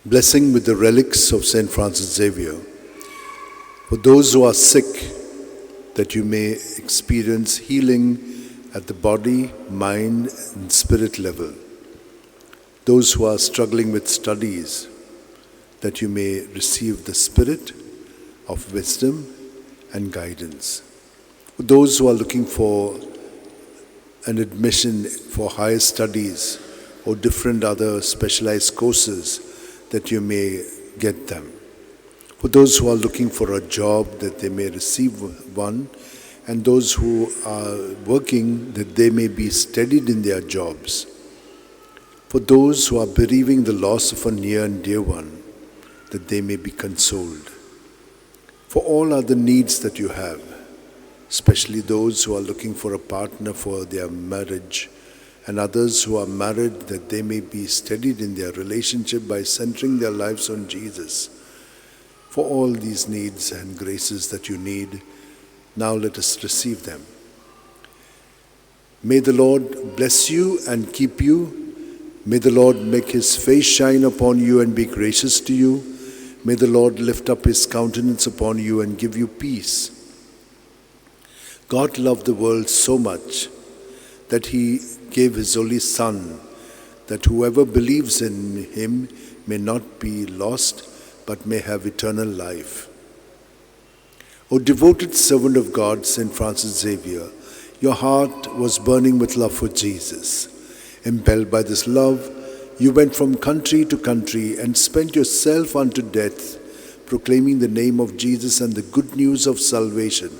Blessing with the relics of St. Francis Xavier. For those who are sick, that you may experience healing at the body, mind, and spirit level. Those who are struggling with studies, that you may receive the spirit of wisdom and guidance. For those who are looking for an admission for higher studies or different other specialized courses, that you may get them. For those who are looking for a job, that they may receive one, and those who are working, that they may be steadied in their jobs. For those who are bereaving the loss of a near and dear one, that they may be consoled. For all other needs that you have, especially those who are looking for a partner for their marriage, and others who are married, that they may be steadied in their relationship by centering their lives on Jesus. For all these needs and graces that you need, now let us receive them. May the Lord bless you and keep you. May the Lord make his face shine upon you and be gracious to you. May the Lord lift up his countenance upon you and give you peace. God loved the world so much that he gave his only Son, that whoever believes in him may not be lost, but may have eternal life. O devoted servant of God, St. Francis Xavier, your heart was burning with love for Jesus. Impelled by this love, you went from country to country and spent yourself unto death, proclaiming the name of Jesus and the good news of salvation.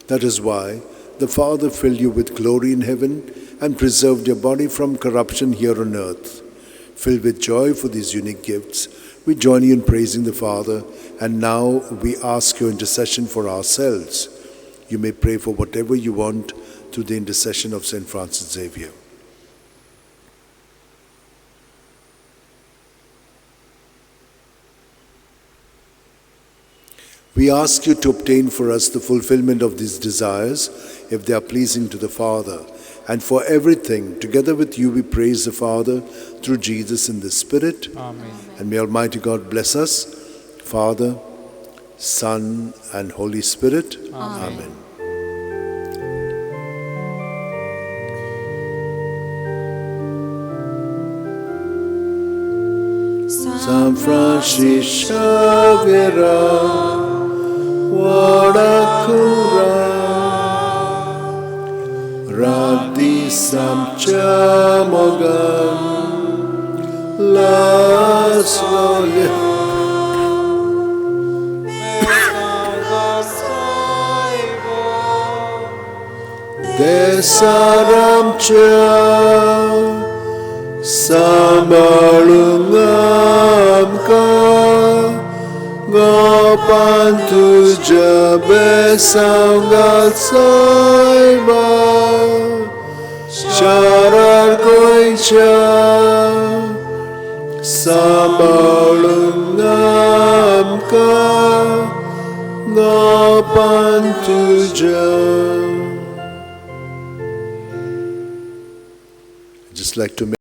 That is why the Father filled you with glory in heaven and preserved your body from corruption here on earth. Filled with joy for these unique gifts, we join you in praising the Father, and now we ask your intercession for ourselves. You may pray for whatever you want through the intercession of St. Francis Xavier. We ask you to obtain for us the fulfillment of these desires, if they are pleasing to the Father. And for everything, together with you, we praise the Father through Jesus in the Spirit. Amen. And may Almighty God bless us, Father, Son, and Holy Spirit. Amen. Amen. San Francis Xavier, Wadakura, Radhi Samcha Mogan, Las Volia. Desaramcha Samalungamka Gopan tuja besanggal saiba Charar koincha Samalungamka Gopan tuja. Just like to